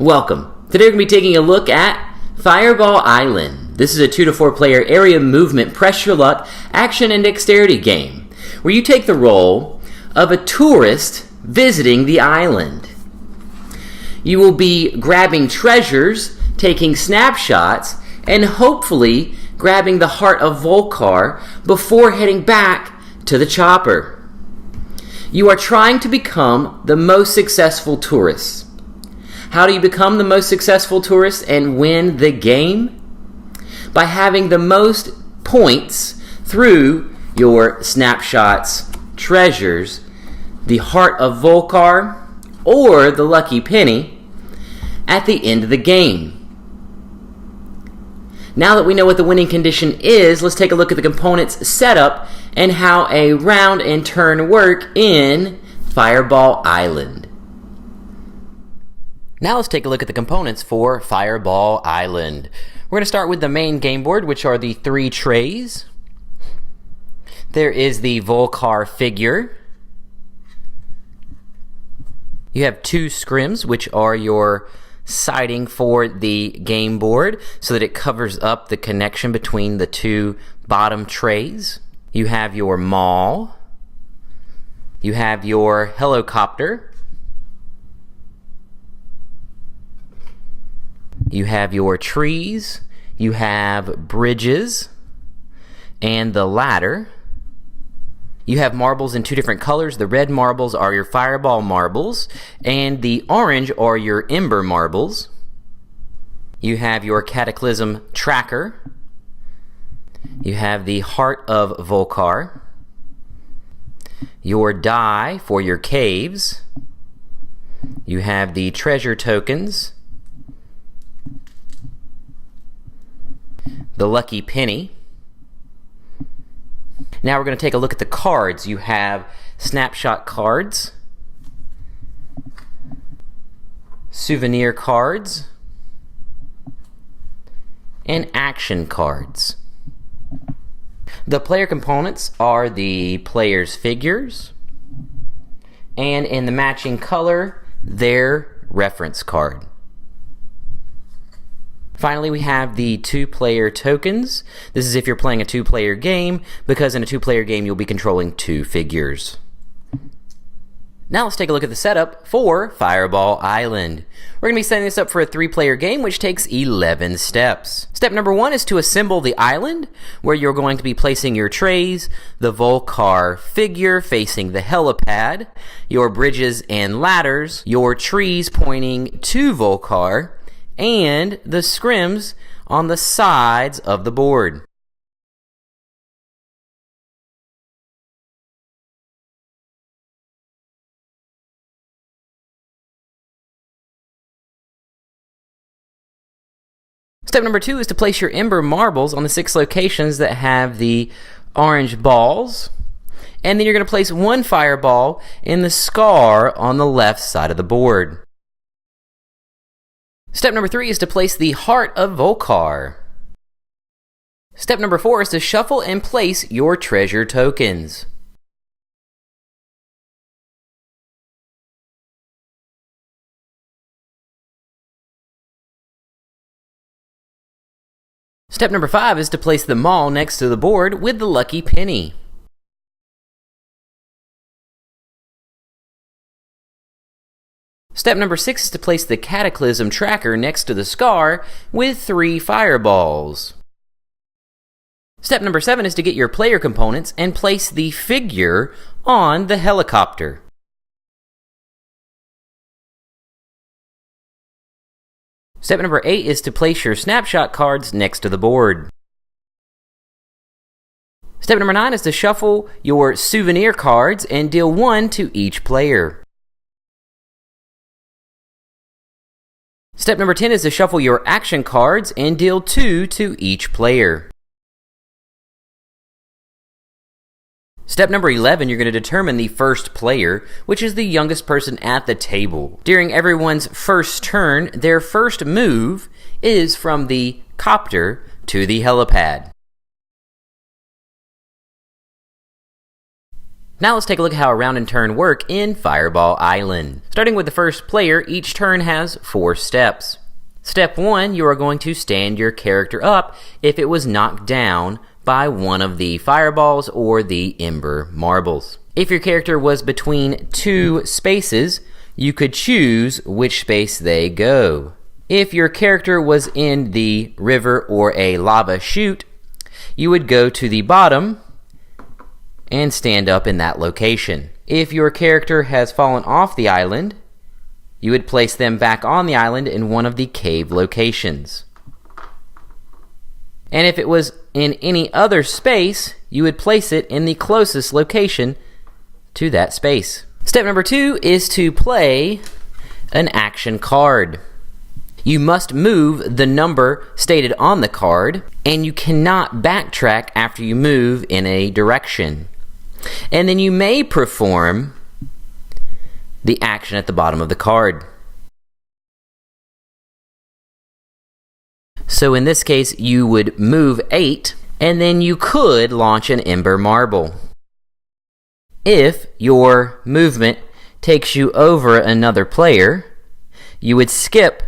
Welcome. Today we're going to be taking a look at Fireball Island. This is a 2 to 4 player area movement, press your luck, action and dexterity game where you take the role of a tourist visiting the island. You will be grabbing treasures, taking snapshots, and hopefully grabbing the heart of Vul-Kar before heading back to the chopper. You are trying to become the most successful tourist. How do you become the most successful tourist and win the game? By having the most points through your snapshots, treasures, the heart of Vul-Kar, or the lucky penny at the end of the game. Now that we know what the winning condition is, let's take a look at the components setup and how a round and turn work in Fireball Island. Now let's take a look at the components for Fireball Island. We're going to start with the main game board, which are the 3 trays. There is the Vul-Kar figure. You have 2 scrims, which are your siding for the game board so that it covers up the connection between the 2 bottom trays. You have your mall. You have your helicopter. You have your trees, you have bridges, and the ladder. You have marbles in 2 different colors. The red marbles are your fireball marbles, and the orange are your ember marbles. You have your cataclysm tracker. You have the heart of Vul-Kar. Your die for your caves. You have the treasure tokens. The lucky penny. Now we're going to take a look at the cards. You have snapshot cards, souvenir cards, and action cards. The player components are the player's figures, and in the matching color, their reference card. Finally, we have the 2-player tokens. This is if you're playing a 2-player game, because in a 2-player game you'll be controlling 2 figures. Now let's take a look at the setup for Fireball Island. We're going to be setting this up for a 3-player game, which takes 11 steps. Step number 1 is to assemble the island, where you're going to be placing your trays, the Vul-Kar figure facing the helipad, your bridges and ladders, your trees pointing to Vul-Kar, and the scrims on the sides of the board. Step number 2 is to place your ember marbles on the 6 locations that have the orange balls, and then you're going to place 1 fireball in the scar on the left side of the board. Step number 3 is to place the heart of Vul-Kar. Step number 4 is to shuffle and place your treasure tokens. Step number 5 is to place the mall next to the board with the lucky penny. Step number 6 is to place the cataclysm tracker next to the scar with 3 fireballs. Step number 7 is to get your player components and place the figure on the helicopter. Step number 8 is to place your snapshot cards next to the board. Step number 9 is to shuffle your souvenir cards and deal 1 to each player. Step number 10 is to shuffle your action cards and deal 2 to each player. Step number 11, you're going to determine the first player, which is the youngest person at the table. During everyone's first turn, their first move is from the copter to the helipad. Now let's take a look at how a round and turn work in Fireball Island. Starting with the first player, each turn has 4 steps. Step 1, you are going to stand your character up if it was knocked down by one of the fireballs or the ember marbles. If your character was between 2 spaces, you could choose which space they go. If your character was in the river or a lava chute, you would go to the bottom and stand up in that location. If your character has fallen off the island, you would place them back on the island in one of the cave locations. And if it was in any other space, you would place it in the closest location to that space. Step number 2 is to play an action card. You must move the number stated on the card, and you cannot backtrack after you move in a direction. And then you may perform the action at the bottom of the card. So in this case, you would move 8, and then you could launch an ember marble. If your movement takes you over another player, you would skip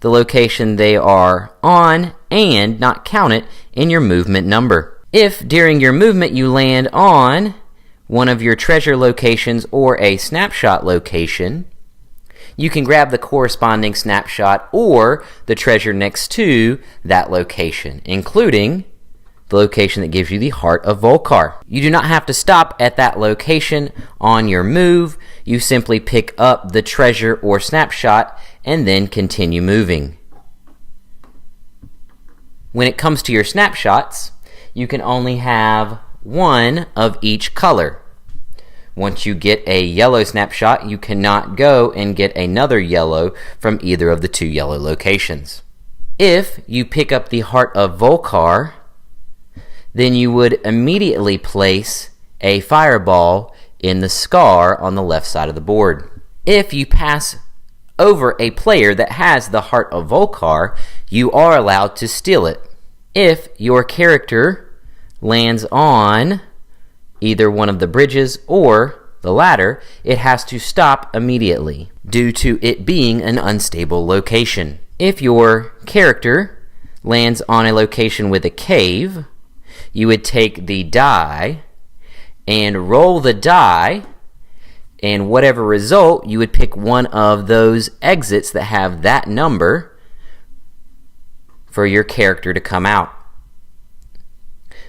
the location they are on and not count it in your movement number. If during your movement you land on one of your treasure locations or a snapshot location, you can grab the corresponding snapshot or the treasure next to that location, including the location that gives you the Heart of Vul-Kar. You do not have to stop at that location on your move. You simply pick up the treasure or snapshot and then continue moving. When it comes to your snapshots, you can only have one of each color. Once you get a yellow snapshot, you cannot go and get another yellow from either of the 2 yellow locations. If you pick up the Heart of Vul-Kar, then you would immediately place a fireball in the scar on the left side of the board. If you pass over a player that has the Heart of Vul-Kar, you are allowed to steal it. If your character lands on either one of the bridges or the ladder, it has to stop immediately due to it being an unstable location. If your character lands on a location with a cave, you would take the die and roll the die, and whatever result, you would pick one of those exits that have that number for your character to come out.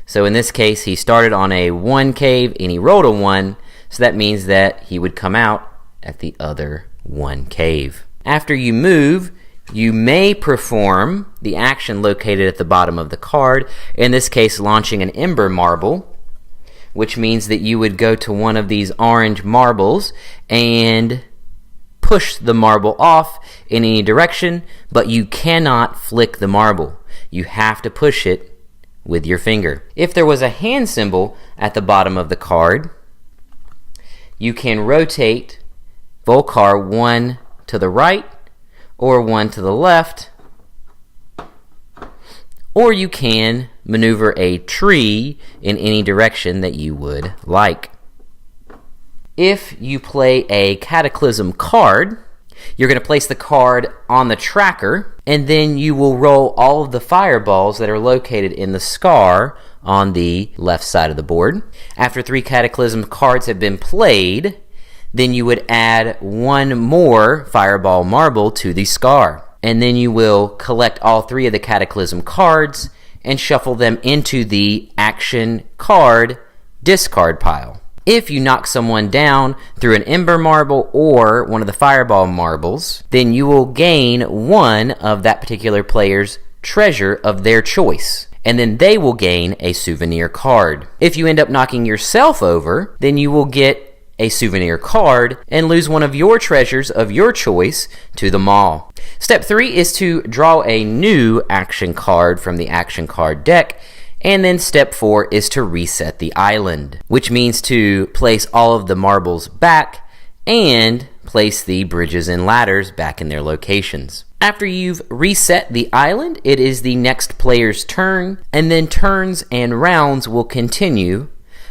So in this case, he started on a 1 cave and he rolled a 1, so that means that he would come out at the other 1 cave. After you move, you may perform the action located at the bottom of the card, in this case launching an ember marble, which means that you would go to one of these orange marbles and push the marble off in any direction, but you cannot flick the marble. You have to push it with your finger. If there was a hand symbol at the bottom of the card, you can rotate Vul-Kar 1 to the right or 1 to the left, or you can maneuver a tree in any direction that you would like. If you play a Cataclysm card, you're going to place the card on the tracker, and then you will roll all of the fireballs that are located in the scar on the left side of the board. After 3 Cataclysm cards have been played, then you would add 1 more fireball marble to the scar. And then you will collect all 3 of the Cataclysm cards and shuffle them into the action card discard pile. If you knock someone down through an ember marble or one of the fireball marbles, then you will gain 1 of that particular player's treasure of their choice, and then they will gain a souvenir card. If you end up knocking yourself over, then you will get a souvenir card and lose one of your treasures of your choice to the mall. Step 3 is to draw a new action card from the action card deck. And then step 4 is to reset the island, which means to place all of the marbles back and place the bridges and ladders back in their locations. After you've reset the island, it is the next player's turn, and then turns and rounds will continue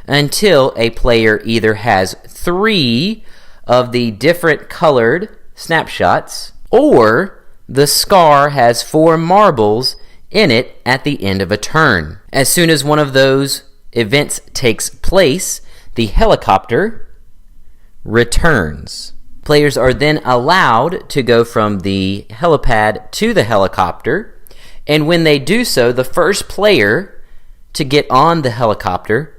until a player either has 3 of the different colored snapshots, or the scar has 4 marbles in it at the end of a turn. As soon as one of those events takes place, the helicopter returns. Players are then allowed to go from the helipad to the helicopter, and when they do so, the first player to get on the helicopter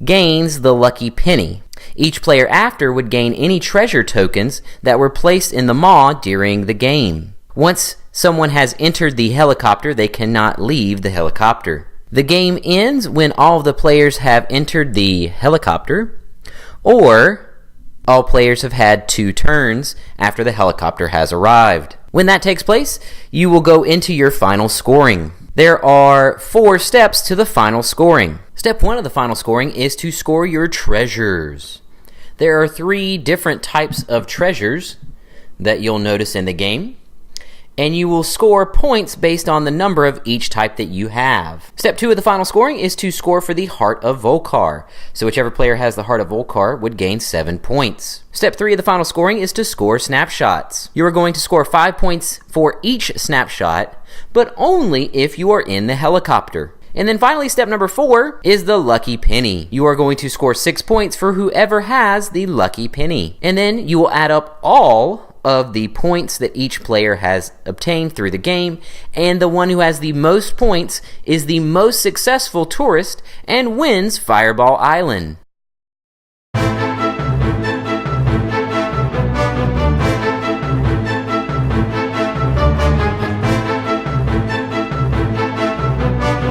gains the lucky penny. Each player after would gain any treasure tokens that were placed in the maw during the game. Once someone has entered the helicopter, they cannot leave the helicopter. The game ends when all of the players have entered the helicopter, or all players have had 2 turns after the helicopter has arrived. When that takes place, you will go into your final scoring. There are 4 steps to the final scoring. Step 1 of the final scoring is to score your treasures. There are 3 different types of treasures that you'll notice in the game, and you will score points based on the number of each type that you have. Step 2 of the final scoring is to score for the Heart of Vul-Kar. So whichever player has the Heart of Vul-Kar would gain 7 points. Step 3 of the final scoring is to score snapshots. You are going to score 5 points for each snapshot, but only if you are in the helicopter. And then finally, step number 4 is the lucky penny. You are going to score 6 points for whoever has the lucky penny. And then you will add up all of the points that each player has obtained through the game, and the one who has the most points is the most successful tourist and wins Fireball Island.